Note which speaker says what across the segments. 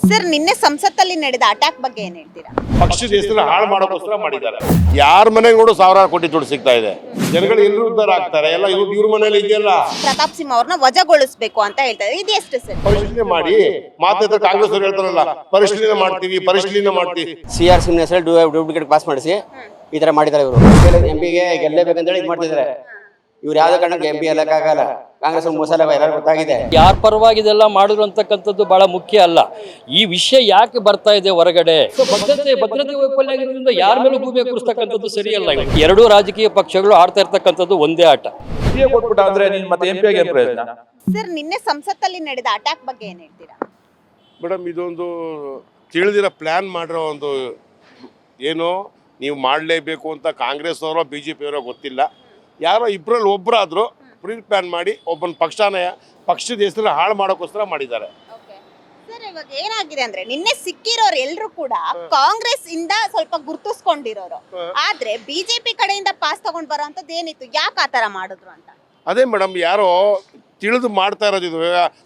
Speaker 1: Sir ನಿನ್ನೆ ಸಂಸತ್ತಲ್ಲಿ ನಡೆದ attack ಬಗ್ಗೆ ಏನ್ ಹೇಳ್ತೀರಾ?
Speaker 2: ಪಕ್ಷದ ಹೆಸರು ಹಾಳು ಮಾಡೋಕ್ಕೋಸ್ಕರ ಮಾಡಿದ್ದಾರೆ. ಯಾರ ಮನೆಗೆ ನೋಡು ಸಾವಿರಾರು ಕೋಟಿ ದುಡ್ಡು ಸಿಗ್ತಾ ಇದೆ. ಜನಗಳು ಎಲ್ಲರೂ ಉದ್ಧಾರ ಆಗ್ತಾರೆ. ಎಲ್ಲ ಇವ್ರ ಮನೇಲಿ ಇದೆಯಲ್ಲ.
Speaker 1: ಪ್ರತಾಪ್ ಸಿಂಹ ಅವ್ರನ್ನ ವಜಾಗೊಳಿಸಬೇಕು ಅಂತ ಹೇಳ್ತಾ ಇದ್ದಾರೆ. ಇದು ಎಷ್ಟು ಸರ್?
Speaker 2: ಪರಿಶೀಲನೆ ಮಾಡಿ ಮಾತಾಡ್ತಾರೆ. ಕಾಂಗ್ರೆಸ್ ಅವರು ಹೇಳ್ತಾರಲ್ಲ, ಪರಿಶೀಲನೆ ಮಾಡ್ತೀವಿ.
Speaker 3: CR ಸಿಂಹ ಹೆಸರು ಡೂಪ್ಲಿಕೇಟ್ ಪಾಸ್ ಮಾಡಿಸಿ ಈ ತರ ಮಾಡಿದ್ದಾರೆ. ಇವರು MP ಗೆ ಗೆಲ್ಲೇಬೇಕಂತೇಳಿ ಇದು ಮಾಡ್ತಿದ್ದಾರೆ. ಇವ್ರು ಯಾವ್ದೇ ಕಾರಣಕ್ಕೆ MP ಎಲ್ಲಕ್ಕಾಗಲ್ಲ. ಕಾಂಗ್ರೆಸ್ ಮೋಸಲ್ಲ ಎಲ್ಲರೂ ಗೊತ್ತಾಗಿದೆ.
Speaker 4: ಯಾರ ಪರವಾಗಿ ಇದೆಲ್ಲ ಮಾಡಿದ್ರು ಅಂತಕ್ಕಂಥದ್ದು ಬಹಳ ಮುಖ್ಯ ಅಲ್ಲ. ಈ ವಿಷಯ ಯಾಕೆ ಬರ್ತಾ ಇದೆ ಹೊರಗಡೆ? ಭದ್ರತೆ ವೈಫಲ್ಯ ಆಗಿರೋದ್ರಿಂದ ಯಾರ ಮೇಲೂ ಭೂಮಿ ಕೂರಿಸ್ತಕ್ಕಂಥದ್ದು ಸರಿಯಲ್ಲ. ಎರಡೂ ರಾಜಕೀಯ ಪಕ್ಷಗಳು ಆಡ್ತಾ ಇರ್ತಕ್ಕಂಥದ್ದು ಒಂದೇ ಆಟ.
Speaker 5: ಕೊಟ್ಬಿಟ್ಟ ಅಂದ್ರೆ ನೀನ್ ಮತ್ತೆ MP ಆಗಿ ಪ್ರಯೋಜನ?
Speaker 1: ಸರ್ ನಿನ್ನೆ ಸಂಸತ್ತಲ್ಲಿ ನಡೆದ ಅಟ್ಯಾಕ್ ಬಗ್ಗೆ ಏನ್ ಹೇಳ್ತೀರಾ?
Speaker 2: ಮೇಡಮ್, ಇದೊಂದು ತಿಳಿದಿರೋ ಪ್ಲಾನ್ ಮಾಡಿರೋ ಒಂದು ಏನು ನೀವು ಮಾಡಲೇಬೇಕು ಅಂತ ಕಾಂಗ್ರೆಸ್ ಅವರೋ BJP ಅವರೋ ಗೊತ್ತಿಲ್ಲ. ಯಾರೋ ಇಬ್ಬರಲ್ಲಿ ಒಬ್ಬರಾದ್ರು ಪ್ರೀ ಪ್ಲಾನ್ ಮಾಡಿ ಒಬ್ಬನ ಪಕ್ಷದ ಹೆಸರು ಹಾಳು ಮಾಡೋಕ್ಕೋಸ್ಕರ ಮಾಡಿದ್ದಾರೆ.
Speaker 1: ಸರ್ ಇವಾಗ ಏನಾಗಿದೆ ಅಂದ್ರೆ ನಿನ್ನೆ ಸಿಕ್ಕಿರೋರು ಎಲ್ಲರೂ ಕೂಡ ಕಾಂಗ್ರೆಸ್ ಇಂದ ಸ್ವಲ್ಪ ಗುರ್ತಿಸ್ಕೊಂಡಿರೋರು, ಆದ್ರೆ BJP ಕಡೆಯಿಂದ ಪಾಸ್ ತಗೊಂಡ್ ಬರೋಂಥದ್ದು ಏನಿತ್ತು? ಯಾಕೆ ಆತರ ಮಾಡಿದ್ರು ಅಂತ?
Speaker 2: ಅದೇ ಮೇಡಮ್, ಯಾರೋ ತಿಳಿದು ಮಾಡ್ತಾ ಇರೋದು. ಇದು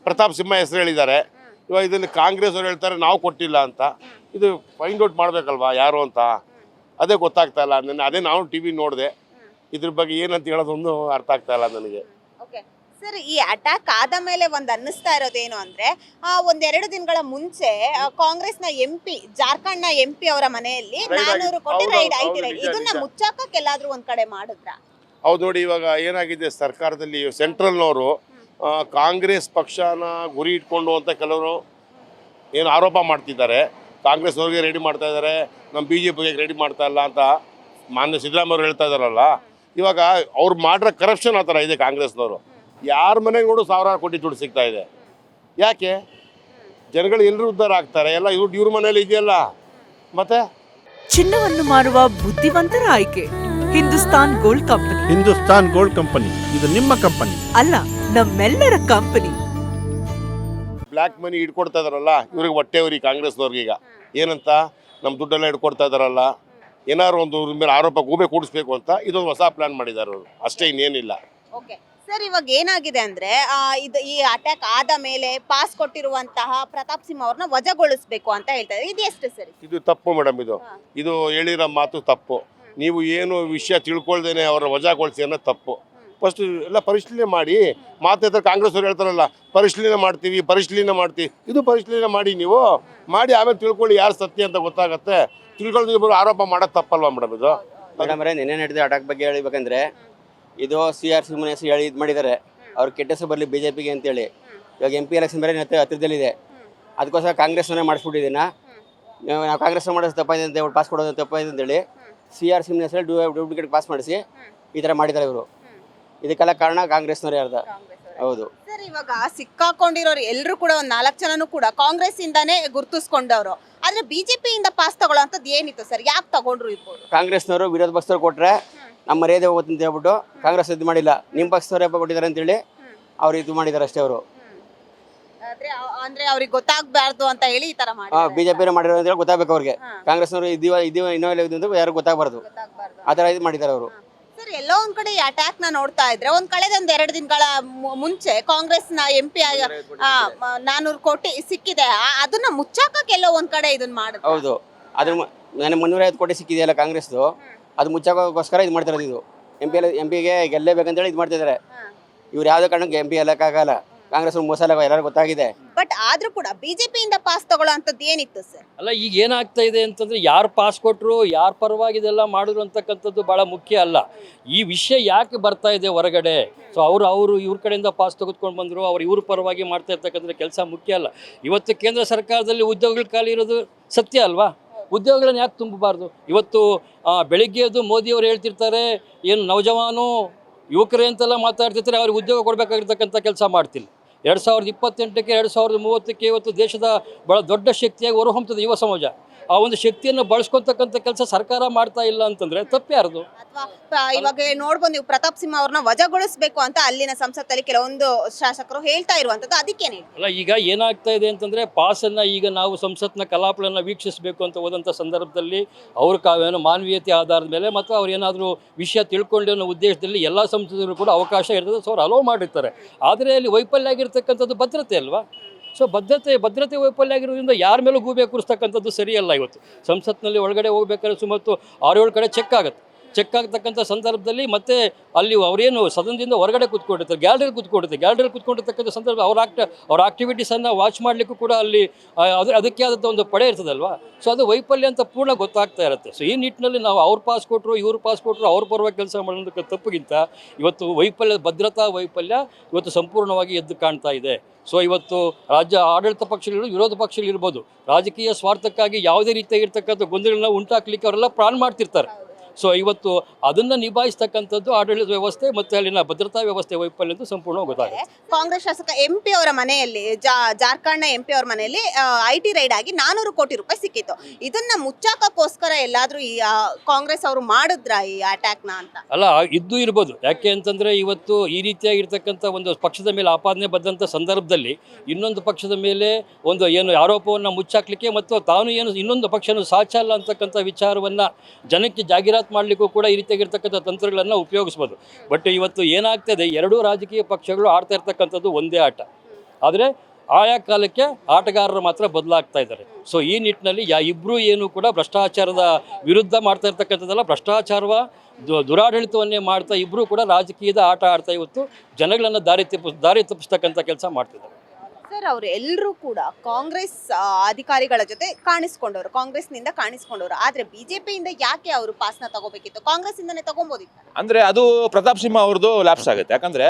Speaker 2: ಪ್ರತಾಪ್ ಸಿಂಹ ಹೆಸರು ಹೇಳಿದ್ದಾರೆ. ಇವಾಗ ಇದನ್ನು ಕಾಂಗ್ರೆಸ್ ಅವ್ರು ಹೇಳ್ತಾರೆ ನಾವು ಕೊಟ್ಟಿಲ್ಲ ಅಂತ. ಇದು ಫೈಂಡ್ ಔಟ್ ಮಾಡ್ಬೇಕಲ್ವಾ ಯಾರು ಅಂತ, ಅದೇ ಗೊತ್ತಾಗ್ತಾ ಇಲ್ಲ. ಅದೇ ನಾವು TV ನೋಡಿದೆ. ಇದ್ರ ಬಗ್ಗೆ ಏನಂತ ಹೇಳೋದೊಂದು ಅರ್ಥ ಆಗ್ತಾ ಇಲ್ಲ ನನಗೆ.
Speaker 1: ಸರ್ ಈ ಅಟ್ಯಾಕ್ ಆದ ಮೇಲೆ ಒಂದು ಅನ್ನಿಸ್ತಾ ಇರೋದೇನು ಅಂದ್ರೆ ಒಂದೆರಡು ದಿನಗಳ ಮುಂಚೆ ಕಾಂಗ್ರೆಸ್ನ MP ಜಾರ್ಖಂಡ್ ನ MP ಅವರ ಮನೆಯಲ್ಲಿ 400 ಕೋಟಿ ರೈಡ್ ಐಟಿ ರೈಡ್ ಇದನ್ನ ಮುಚ್ಚಾಕಕ್ಕೆ ಎಲ್ಲಾದ್ರೂ ಒಂದ್ ಕಡೆ ಮಾಡಿದ್ರ?
Speaker 2: ಹೌದು ನೋಡಿ, ಇವಾಗ ಏನಾಗಿದೆ ಸರ್ಕಾರದಲ್ಲಿ ಸೆಂಟ್ರಲ್ನವರು ಕಾಂಗ್ರೆಸ್ ಪಕ್ಷನ ಗುರಿ ಇಟ್ಕೊಂಡು ಅಂತ ಕೆಲವರು ಏನು ಆರೋಪ ಮಾಡ್ತಿದ್ದಾರೆ. ಕಾಂಗ್ರೆಸ್ ಅವ್ರಿಗೆ ರೆಡಿ ಮಾಡ್ತಾ ಇದ್ದಾರೆ, ನಮ್ಮ BJPಗೆ ರೆಡಿ ಮಾಡ್ತಾ ಇಲ್ಲ ಅಂತ ಮಾನ್ಯ ಸಿದ್ದರಾಮಯ್ಯ ಅವರು ಹೇಳ್ತಾ ಇದ್ದಾರಲ್ಲ. ಇವಾಗ ಅವ್ರು ಮಾಡಿರೋ ಕರಪ್ಷನ್ ಆ ಥರ ಇದೆ. ಕಾಂಗ್ರೆಸ್ನವರು ಯಾರ ಮನೆಗೆ ನೋಡು ಸಾವಿರಾರು ಕೋಟಿ ದುಡ್ಡು ಸಿಗ್ತಾ ಇದೆ. ಯಾಕೆ? ಜನಗಳು ಎಲ್ಲರೂ ಉದ್ಧಾರ ಆಗ್ತಾರೆ. ಎಲ್ಲ ಇವ್ರ ಮನೇಲಿ ಇದೆಯಲ್ಲ. ಮತ್ತೆ
Speaker 6: ಚಿನ್ನವನ್ನು ಮಾರುವ ಬುದ್ಧಿವಂತರ ಆಯ್ಕೆ Hindustan gold company.
Speaker 7: Hindustan gold company ಇದು ನಿಮ್ಮ ಕಂಪನಿ
Speaker 6: ಅಲ್ಲ, ನಮ್ಮೆಲ್ಲರ ಕಂಪನಿ.
Speaker 2: ಬ್ಲ್ಯಾಕ್ ಮನಿ ಇಟ್ಕೊಡ್ತಾ ಇದಾರಲ್ಲ, ಇವ್ರಿಗೆ ಹೊಟ್ಟೆವ್ರಿ ಕಾಂಗ್ರೆಸ್ನವ್ರಿಗೆ. ಈಗ ಏನಂತ ನಮ್ಮ ದುಡ್ಡೆಲ್ಲ ಇಟ್ಕೊಡ್ತಾ ಇದಾರಲ್ಲ, ಏನಾದ್ರು ಒಂದು ಮೇಲೆ ಆರೋಪ ಗೂಬೆ ಕೂಡಿಸ್ಬೇಕು ಅಂತ ಇದೊಂದು ಹೊಸ ಪ್ಲಾನ್ ಮಾಡಿದ್ದಾರೆ ಅವರು, ಅಷ್ಟೇ, ಇನ್ನೇನಿಲ್ಲ.
Speaker 1: ಸರ್ ಇವಾಗ ಏನಾಗಿದೆ ಅಂದ್ರೆ ಈ ಅಟ್ಯಾಕ್ ಆದ ಮೇಲೆ ಪಾಸ್ ಕೊಟ್ಟಿರುವಂತಹ ಪ್ರತಾಪ್ ಸಿಂಹ ಅವ್ರನ್ನ ವಜಾಗೊಳಿಸಬೇಕು ಅಂತ ಹೇಳ್ತಾ ಇದ್ದಾರೆ. ಇದು ಎಷ್ಟು ಸರಿ?
Speaker 2: ಇದು ತಪ್ಪು ಮೇಡಮ್. ಇದು ಹೇಳಿರೋ ಮಾತು ತಪ್ಪು. ನೀವು ಏನು ವಿಷಯ ತಿಳ್ಕೊಳ್ದೇನೆ ಅವರ ವಜಾಗೊಳಿಸಿ ಅನ್ನೋದು ತಪ್ಪು. ಫಸ್ಟ್ ಎಲ್ಲ ಪರಿಶೀಲನೆ ಮಾಡಿ ಮಾತಾಡ್ತಾರೆ. ಕಾಂಗ್ರೆಸ್ ಅವ್ರು ಹೇಳ್ತಾರಲ್ಲ, ಪರಿಶೀಲನೆ ಮಾಡ್ತೀವಿ. ಇದು ಪರಿಶೀಲನೆ ಮಾಡಿ, ನೀವು ಮಾಡಿ ಆಮೇಲೆ ತಿಳ್ಕೊಳ್ಳಿ ಯಾರು ಸತ್ಯ ಅಂತ ಗೊತ್ತಾಗತ್ತೆ. ತಿಳ್ಕೊಳ್ಳೋದು ಆರೋಪ ಮಾಡೋದು ತಪ್ಪಲ್ವಾ ಮೇಡಮ್? ಇದು
Speaker 3: ಮೇಡಮ್ ನಿನ್ನೆ ನಡೆದ ಅಟ್ಯಾಕ್ ಬಗ್ಗೆ ಹೇಳ್ಬೇಕಂದ್ರೆ ಇದು CR ಸಿಂಹ ಹೆಸರು ಹೇಳಿ ಇದು ಮಾಡಿದ್ದಾರೆ. ಅವ್ರು ಕೆಟ್ಟ ಹೆಸರು ಬರಲಿ BJPಗೆ ಅಂತೇಳಿ. ಇವಾಗ MP ಎಲೆಕ್ಷನ್ ಬೇರೆ ಹತ್ತಿರದಲ್ಲಿದೆ. ಅದಕ್ಕೋಸ್ಕರ ಕಾಂಗ್ರೆಸ್ನೇ ಮಾಡಿಸ್ಬಿಟ್ಟಿದ್ದೀನ. ನಾವು ಕಾಂಗ್ರೆಸ್ ಮಾಡೋದು ತಪ್ಪಾಗಿದೆ ಅಂತ ಹೇಳಿ ಪಾಸ್ ಕೊಡೋದು ತಪ್ಪಾಗಿದೆ ಅಂತೇಳಿ CR ಸಿಂಹ ಹೆಸರು ಡೂಪ್ಲಿಕೇಟ್ ಪಾಸ್ ಮಾಡಿಸಿ ಈ ಥರ ಮಾಡಿದ್ದಾರೆ ಇವರು. ಇದಕ್ಕೆಲ್ಲ ಕಾರಣ ಕಾಂಗ್ರೆಸ್ನವರೇ ಅರ್ಧ. ಹೌದು
Speaker 1: ಸರ್ ಇವಾಗ ಸಿಕ್ಕಾಕೊಂಡಿರೋರು ಎಲ್ಲರೂ ಕೂಡ ಒಂದು 4 ಜನನು ಕೂಡ ಕಾಂಗ್ರೆಸ್ ಇಂದಾನೇ ಗುರ್ತಿಸ್ಕೊಂಡವ್ರು, ಆದ್ರೆ BJP ಇಂದ ಪಾಸ್ ತಗೊಳ್ಳೋಂಥದ್ದು ಏನಿತ್ತು ಸರ್? ಯಾಕೆ ತಗೊಂಡ್ರು ಇರ್ಬೋದು?
Speaker 3: ಕಾಂಗ್ರೆಸ್ನವರು ವಿರೋಧ ಪಕ್ಷದವ್ರು ಕೊಟ್ಟರೆ ನಮ್ಮ ಮರ್ಯಾದೆ ಹೋಗುತ್ತೆ ಅಂತ ಹೇಳ್ಬಿಟ್ಟು ಕಾಂಗ್ರೆಸ್ ಇದು ಮಾಡಿಲ್ಲ, ನಿಮ್ಮ ಪಕ್ಷದವ್ರು ಕೊಟ್ಟಿದ್ದಾರೆ ಅಂತೇಳಿ ಅವ್ರು ಇದು ಮಾಡಿದ್ದಾರೆ ಅಷ್ಟೇ. ಅವರು
Speaker 1: ಅಂದ್ರೆ ಅವ್ರಿಗೆ ಗೊತ್ತಾಗಬಾರ್ದು ಅಂತ ಹೇಳಿ ಈ ತರ ಮಾಡಿ
Speaker 3: BJP ಮಾಡಿರೋ ಅಂತ ಹೇಳಿ ಗೊತ್ತಾಗಬೇಕು ಅವ್ರಿಗೆ. ಕಾಂಗ್ರೆಸ್ನವರು ಇನ್ನೂ ಯಾರು ಗೊತ್ತಾಗಬಾರ್ದು ಆ ಥರ ಇದು ಮಾಡಿದ್ದಾರೆ ಅವರು.
Speaker 1: ಸರ್ ಎಲ್ಲೋ ಒಂದ್ ಕಡೆ ಈ ಅಟ್ಯಾಕ್ ನ ನೋಡ್ತಾ ಇದ್ರೆ ಕಳೆದ 2 ದಿನಗಳ ಮುಂಚೆ ಕಾಂಗ್ರೆಸ್ ನ MP 400 ಕೋಟಿ ಸಿಕ್ಕಿದೆ, ಅದನ್ನ ಮುಚ್ಚಾಕಕ್ಕೆ ಎಲ್ಲೋ ಒಂದ್ ಕಡೆ ಇದನ್ನ ಮಾಡುದು.
Speaker 3: ಹೌದು, ಅದ್ರ ನನಗೆ 350 ಕೋಟಿ ಸಿಕ್ಕಿದೆಯಲ್ಲ ಕಾಂಗ್ರೆಸ್ದು, ಅದು ಮುಚ್ಚಾಕೋಸ್ಕರ ಇದು ಮಾಡ್ತಿರೋದು. ಇದು MP ಗೆ ಗೆಲ್ಲೇಬೇಕಂತೇಳಿ ಇದು ಮಾಡ್ತಿದ್ದಾರೆ. ಇವ್ರು ಯಾವ್ದೇ ಕಾರಣಕ್ಕೆ MP ಎಲ್ಲಕ್ಕಾಗಲ್ಲ. ಕಾಂಗ್ರೆಸ್ ಮೋಸಲ್ಲ ಎಲ್ಲರೂ ಗೊತ್ತಾಗಿದೆ.
Speaker 1: ಬಟ್ ಆದ್ರೂ ಕೂಡ BJP ಇಂದ ಪಾಸ್ ತಗೊಳ್ಳೋಂಥದ್ದು ಏನಿತ್ತು ಸರ್?
Speaker 4: ಅಲ್ಲ, ಈಗ ಏನಾಗ್ತಾ ಇದೆ ಅಂತಂದ್ರೆ ಯಾರು ಪಾಸ್ ಕೊಟ್ಟರು, ಯಾರ ಪರವಾಗಿ ಇದೆಲ್ಲ ಮಾಡಿದ್ರು ಅಂತಕ್ಕಂಥದ್ದು ಬಹಳ ಮುಖ್ಯ ಅಲ್ಲ. ಈ ವಿಷಯ ಯಾಕೆ ಬರ್ತಾ ಇದೆ ಹೊರಗಡೆ? ಸೊ ಅವರು ಇವ್ರ ಕಡೆಯಿಂದ ಪಾಸ್ ತೆಗೆದುಕೊಂಡು ಬಂದರು, ಇವ್ರ ಪರವಾಗಿ ಮಾಡ್ತಾ ಇರ್ತಕ್ಕಂಥ ಕೆಲಸ ಮುಖ್ಯ ಅಲ್ಲ. ಇವತ್ತು ಕೇಂದ್ರ ಸರ್ಕಾರದಲ್ಲಿ ಉದ್ಯೋಗಗಳು ಖಾಲಿ ಇರೋದು ಸತ್ಯ ಅಲ್ವಾ? ಉದ್ಯೋಗಗಳನ್ನು ಯಾಕೆ ತುಂಬಬಾರ್ದು? ಇವತ್ತು ಬೆಳಿಗ್ಗೆ ಎದ್ದು ಮೋದಿಯವರು ಹೇಳ್ತಿರ್ತಾರೆ, ಏನು ನವಜವಾನು ಯುವಕರೇ ಅಂತೆಲ್ಲ ಮಾತಾಡ್ತಿರ್ತಾರೆ, ಅವ್ರಿಗೆ ಉದ್ಯೋಗ ಕೊಡಬೇಕಾಗಿರ್ತಕ್ಕಂಥ ಕೆಲಸ ಮಾಡ್ತಿಲ್ಲ. 2028ಕ್ಕೆ 2030ಕ್ಕೆ ಇವತ್ತು ದೇಶದ ಬಹಳ ದೊಡ್ಡ ಶಕ್ತಿಯಾಗಿ ಹೊರಹೊಮ್ಮುತ್ತದೆ ಯುವ ಸಮಾಜ. ಆ ಒಂದು ಶಕ್ತಿಯನ್ನು ಬಳಸ್ಕೊತಕ್ಕಂಥ ಕೆಲಸ ಸರ್ಕಾರ ಮಾಡ್ತಾ ಇಲ್ಲ ಅಂತಂದ್ರೆ ತಪ್ಪು ಯಾರ್ದು?
Speaker 1: ಅಥವಾ ಇವಾಗ ನೋಡ್ಬೋದು ನೀವು ಪ್ರತಾಪ್ ಸಿಂಹ ಅವ್ರನ್ನ ವಜಾಗೊಳಿಸಬೇಕು ಅಂತ ಅಲ್ಲಿನ ಸಂಸತ್ತಲ್ಲಿ ಕೆಲವೊಂದು ಶಾಸಕರು ಹೇಳ್ತಾ ಇರುವಂತದ್ದು, ಅದಕ್ಕೇನೆ
Speaker 4: ಅಲ್ಲ, ಈಗ ಏನಾಗ್ತಾ ಇದೆ ಅಂತಂದ್ರೆ ಪಾಸನ್ನ ಈಗ ನಾವು ಸಂಸತ್ನ ಕಲಾಪಗಳನ್ನ ವೀಕ್ಷಿಸಬೇಕು ಅಂತ ಹೋದಂಥ ಸಂದರ್ಭದಲ್ಲಿ ಅವ್ರ ಕಾವೇನೋ ಮಾನವೀಯತೆ ಆಧಾರದ ಮೇಲೆ ಮತ್ತು ಅವ್ರು ಏನಾದರೂ ವಿಷಯ ತಿಳ್ಕೊಂಡು ಅನ್ನೋ ಉದ್ದೇಶದಲ್ಲಿ ಎಲ್ಲ ಸಂಸದರು ಕೂಡ ಅವಕಾಶ ಇರ್ತದೆ. ಸೊ ಅವ್ರು ಅಲೋ ಮಾಡಿರ್ತಾರೆ. ಆದರೆ ಅಲ್ಲಿ ವೈಫಲ್ಯ ಆಗಿರ್ತಕ್ಕಂಥದ್ದು ಭದ್ರತೆ ಅಲ್ವಾ? ಸೊ ಭದ್ರತೆ ವೈಫಲ್ಯ ಆಗಿರೋದ್ರಿಂದ ಯಾರ ಮೇಲೂ ಗೂಬೆ ಕೂರಿಸ್ತಕ್ಕಂಥದ್ದು ಸರಿಯಲ್ಲ. ಇವತ್ತು ಸಂಸತ್ನಲ್ಲಿ ಒಳಗಡೆ ಹೋಗ್ಬೇಕಾದ್ರೆ ಸುಮಾರು 6-7 ಕಡೆ ಚೆಕ್ ಆಗುತ್ತೆ. ಚೆಕ್ ಆಗ್ತಕ್ಕಂಥ ಸಂದರ್ಭದಲ್ಲಿ ಮತ್ತೆ ಅಲ್ಲಿ ಅವರೇನು ಸದನದಿಂದ ಹೊರಗಡೆ ಕೂತ್ಕೊಂಡಿರ್ತಾರೆ, ಗ್ಯಾಲರಿಯಲ್ಲಿ ಕೂತ್ಕೊಂಡಿರ್ತಕ್ಕಂಥ ಸಂದರ್ಭ ಅವ್ರ ಆಕ್ಟಿವಿಟೀಸನ್ನು ವಾಚ್ ಮಾಡಲಿಕ್ಕೂ ಕೂಡ ಅಲ್ಲಿ ಅದಕ್ಕೆ ಆದಂಥ ಒಂದು ಪಡೆ ಇರ್ತದಲ್ವಾ. ಸೊ ಅದು ವೈಫಲ್ಯ ಅಂತ ಪೂರ್ಣ ಗೊತ್ತಾಗ್ತಾ ಇರುತ್ತೆ. ಸೊ ಈ ನಿಟ್ಟಿನಲ್ಲಿ ನಾವು ಅವ್ರ ಪಾಸ್ ಕೊಟ್ಟರು ಇವ್ರ ಪಾಸ್ ಕೊಟ್ಟರು ಅವ್ರ ಪರವಾಗಿ ಕೆಲಸ ಮಾಡೋದಕ್ಕೆ ತಪ್ಪಿಗಿಂತ ಇವತ್ತು ಭದ್ರತಾ ವೈಫಲ್ಯ ಇವತ್ತು ಸಂಪೂರ್ಣವಾಗಿ ಎದ್ದು ಕಾಣ್ತಾ ಇದೆ. ಸೊ ಇವತ್ತು ರಾಜ್ಯ ಆಡಳಿತ ಪಕ್ಷಗಳಿರ್ಬೋದು, ವಿರೋಧ ಪಕ್ಷಗಳಿರ್ಬೋದು, ರಾಜಕೀಯ ಸ್ವಾರ್ಥಕ್ಕಾಗಿ ಯಾವುದೇ ರೀತಿಯಾಗಿರ್ತಕ್ಕಂಥ ಗೊಂದಲಗಳನ್ನ ಉಂಟಾಕ್ಲಿಕ್ಕೆ ಅವರೆಲ್ಲ ಪ್ಲಾನ್ ಮಾಡ್ತಿರ್ತಾರೆ. ಸೊ ಇವತ್ತು ಅದನ್ನು ನಿಭಾಯಿಸ್ತಕ್ಕಂಥದ್ದು ಆಡಳಿತ ವ್ಯವಸ್ಥೆ ಮತ್ತು ಅಲ್ಲಿನ ಭದ್ರತಾ ವ್ಯವಸ್ಥೆ ವೈಫಲ್ಯ ಅಂತ ಸಂಪೂರ್ಣ ಗೊತ್ತಾಗುತ್ತೆ.
Speaker 1: ಕಾಂಗ್ರೆಸ್ ಶಾಸಕ MP ಅವರ ಮನೆಯಲ್ಲಿ ಜಾರ್ಖಂಡ್ನ MP ಅವರ ಮನೆಯಲ್ಲಿ IT ರೈಡ್ ಆಗಿ 400 ಕೋಟಿ ರೂಪಾಯಿ ಸಿಕ್ಕಿತ್ತು. ಇದನ್ನ ಮುಚ್ಚಾಕೋಸ್ಕರ ಎಲ್ಲಾದ್ರೂ ಈ ಕಾಂಗ್ರೆಸ್ ಅವರು ಮಾಡಿದ್ರ ಈ ಅಟ್ಯಾಕ್ನ ಅಂತ?
Speaker 4: ಅಲ್ಲ, ಇದ್ದು ಇರ್ಬೋದು. ಯಾಕೆ ಅಂತಂದರೆ ಇವತ್ತು ಈ ರೀತಿಯಾಗಿರ್ತಕ್ಕಂಥ ಒಂದು ಪಕ್ಷದ ಮೇಲೆ ಆಪಾದನೆ ಬಂದಂಥ ಸಂದರ್ಭದಲ್ಲಿ ಇನ್ನೊಂದು ಪಕ್ಷದ ಮೇಲೆ ಒಂದು ಏನು ಆರೋಪವನ್ನು ಮುಚ್ಚಾಕ್ಲಿಕ್ಕೆ ಮತ್ತು ತಾನು ಏನು ಇನ್ನೊಂದು ಪಕ್ಷನ ಸಾಚಲ್ಲ ಅಂತಕ್ಕಂಥ ವಿಚಾರವನ್ನು ಜನಕ್ಕೆ ಜಾಹೀರಾತು ಮಾಡಲಿಕ್ಕೂ ಕೂಡ ಈ ರೀತಿಯಾಗಿರ್ತಕ್ಕಂಥ ತಂತ್ರಗಳನ್ನು ಉಪಯೋಗಿಸ್ಬೋದು. ಬಟ್ ಇವತ್ತು ಏನಾಗ್ತದೆ, ಎರಡೂ ರಾಜಕೀಯ ಪಕ್ಷಗಳು ಆಡ್ತಾ ಇರ್ತಕ್ಕಂಥದ್ದು ಒಂದೇ ಆಟ. ಆದರೆ ಆಯಾ ಕಾಲಕ್ಕೆ ಆಟಗಾರರು ಮಾತ್ರ ಬದಲಾಗ್ತಾ ಇದ್ದಾರೆ. ಸೊ ಈ ನಿಟ್ಟಿನಲ್ಲಿ ಇಬ್ಬರೂ ಏನು ಕೂಡ ಭ್ರಷ್ಟಾಚಾರದ ವಿರುದ್ಧ ಮಾಡ್ತಾ ಇರ್ತಕ್ಕಂಥದ್ದಲ್ಲ, ಭ್ರಷ್ಟಾಚಾರವ ದುರಾಡಳಿತವನ್ನೇ ಮಾಡ್ತಾ ಇಬ್ಬರೂ ಕೂಡ ರಾಜಕೀಯದ ಆಟ ಆಡ್ತಾ ಇವತ್ತು ಜನಗಳನ್ನು ದಾರಿ ತಪ್ಪಿಸ್ತಕ್ಕಂಥ ಕೆಲಸ ಮಾಡ್ತಿದ್ದಾರೆ.
Speaker 1: ಸರ್, ಅವರು ಎಲ್ಲರೂ ಕೂಡ ಕಾಂಗ್ರೆಸ್ ಅಧಿಕಾರಿಗಳ ಜೊತೆ ಕಾಣಿಸ್ಕೊಂಡವರು, ಕಾಂಗ್ರೆಸ್ನಿಂದ ಕಾಣಿಸ್ಕೊಂಡವರು. ಆದ್ರೆ ಬಿಜೆಪಿಯಿಂದ ಯಾಕೆ ಅವರು ಪಾಸ್ನ ತಗೋಬೇಕಿತ್ತು? ಕಾಂಗ್ರೆಸ್ ಇಂದನೇ ತಗೊಂಬೋದಿತ್ತು.
Speaker 5: ಅಂದ್ರೆ ಅದು ಪ್ರತಾಪ್ ಸಿಂಹ ಅವ್ರದ್ದು ಲ್ಯಾಪ್ಸ್ ಆಗುತ್ತೆ. ಯಾಕಂದ್ರೆ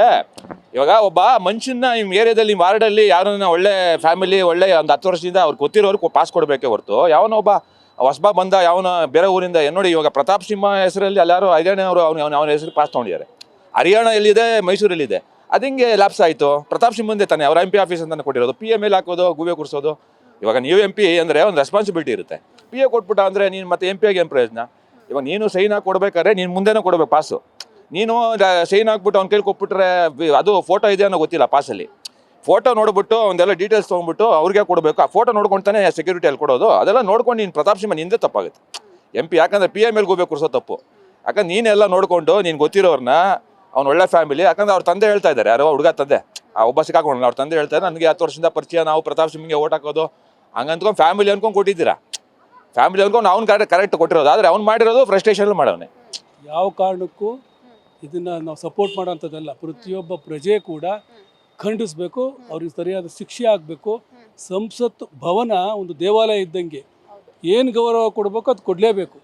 Speaker 5: ಇವಾಗ ಒಬ್ಬ ಮನುಷ್ಯನ ನಿಮ್ಮ ಏರಿಯಾದಲ್ಲಿ ನಿಮ್ಮ ವಾರ್ಡಲ್ಲಿ ಯಾರನ್ನ ಒಳ್ಳೆ ಫ್ಯಾಮಿಲಿ ಒಳ್ಳೆ ಒಂದು 10 ವರ್ಷದಿಂದ ಅವ್ರಿಗೆ ಗೊತ್ತಿರೋರು ಪಾಸ್ ಕೊಡಬೇಕೇ ಹೊರತು ಯಾವನೋ ಒಬ್ಬ ಹೊಸಬ ಬಂದ ಯಾವನ ಬೇರೆ ಊರಿಂದ ನೋಡಿ. ಇವಾಗ ಪ್ರತಾಪ್ ಸಿಂಹ ಹೆಸರಲ್ಲಿ ಎಲ್ಲರೂ ಹರಿಯಾಣ ಅವರು ಅವನ ಹೆಸರು ಪಾಸ್ ತೊಗೊಂಡಿದ್ದಾರೆ. ಹರಿಯಾಣ ಎಲ್ಲಿದೆ, ಮೈಸೂರಲ್ಲಿದೆ. ಅದು ಹಿಂಗೆ ಲ್ಯಾಪ್ಸ್ ಆಯಿತು. ಪ್ರತಾಪ್ ಸಿಂಹಂದೇ ತಾನೆ ಅವ್ರ MP ಆಫೀಸ್ ಅಂತ ಕೊಟ್ಟಿರೋದು. PM ಹಾಕೋದು, ಗೂಬೆ ಕೂರಿಸೋದು. ಇವಾಗ ನೀವು MP ಅಂದರೆ ಒಂದು ರೆಸ್ಪಾನ್ಸಿಬಿಲಿಟಿ ಇರುತ್ತೆ. PA ಕೊಟ್ಬಿಟ್ಟ ಅಂದರೆ ನೀನು ಮತ್ತೆ MP ಆಗಿ ಏನು ಪ್ರಯೋಜನ? ಇವಾಗ ನೀನು ಸೈನ್ ಹಾಕಿ ಕೊಡ್ಬೇಕಾದ್ರೆ ನೀನು ಮುಂದೆನೇ ಕೊಡಬೇಕು ಪಾಸು. ನೀನು ಸೈನ್ ಹಾಕ್ಬಿಟ್ಟು ಅವ್ನು ಕೈಲಿ ಕೊಟ್ಬಿಟ್ರೆ ಅದು ಫೋಟೋ ಇದೆ ಅನ್ನೋ ಗೊತ್ತಿಲ್ಲ ಪಾಸಲ್ಲಿ. ಫೋಟೋ ನೋಡ್ಬಿಟ್ಟು ಒಂದೆಲ್ಲ ಡೀಟೇಲ್ಸ್ ತೊಗೊಂಡ್ಬಿಟ್ಟು ಅವ್ರಿಗೆ ಕೊಡಬೇಕು. ಆ ಫೋಟೋ ನೋಡ್ಕೊತಾನೆ ಸೆಕ್ಯೂರಿಟಿ ಅಲ್ಲಿ ಕೊಡೋದು. ಅದೆಲ್ಲ ನೋಡ್ಕೊಂಡು ನೀನು ಪ್ರತಾಪ್ ಸಿಂಹ ನಿಂದೆ ತಪ್ಪಾಗುತ್ತೆ. MP ಯಾಕಂದರೆ PM ಗೂಬೆ ಕೂರಿಸೋ ತಪ್ಪು. ಯಾಕಂದ್ರೆ ನೀನೆಲ್ಲ ನೋಡಿಕೊಂಡು ನೀನು ಗೊತ್ತಿರೋರನ್ನ ಅವ್ನು ಒಳ್ಳೆ ಫ್ಯಾಮಿಲಿ. ಯಾಕಂದ್ರೆ ಅವ್ರ ತಂದೆ ಹೇಳ್ತಾ ಇದ್ದಾರೆ, ಯಾರೋ ಹುಡುಗ ತಂದೆ ಒಬ್ಬ ಸಿಕ್ಕಾಕೊಂಡು ಅವ್ರ ತಂದೆ ಹೇಳ್ತಾರೆ ನನಗೆ 10 ವರ್ಷದಿಂದ ಪರಿಚಯ, ನಾವು ಪ್ರತಾಪ್ ಸಿಂಹಗೆ ಓಟ್ ಹಾಕೋದು ಹಂಗಂತ್ಕೊಂಡು ಫ್ಯಾಮಿಲಿ ಅನ್ಕೊಂಡು ಕೊಟ್ಟಿದ್ದೀರಾ. ಫ್ಯಾಮಿಲಿ ಅನ್ಕೊಂಡು ಅವ್ನು ಕರೆಕ್ಟ್ ಕೊಟ್ಟಿರೋದು. ಆದರೆ ಅವ್ನು ಮಾಡಿರೋದು ಫ್ರಸ್ಟ್ರೇಷನ್ ಮಾಡೋನೆ.
Speaker 8: ಯಾವ ಕಾರಣಕ್ಕೂ ಇದನ್ನು ನಾವು ಸಪೋರ್ಟ್ ಮಾಡೋಂಥದ್ದಲ್ಲ. ಪ್ರತಿಯೊಬ್ಬ ಪ್ರಜೆ ಕೂಡ ಖಂಡಿಸಬೇಕು, ಅವ್ರಿಗೆ ಸರಿಯಾದ ಶಿಕ್ಷೆ ಆಗಬೇಕು. ಸಂಸತ್ ಭವನ ಒಂದು ದೇವಾಲಯ ಇದ್ದಂಗೆ, ಏನು ಗೌರವ ಕೊಡಬೇಕು ಅದು ಕೊಡಲೇಬೇಕು.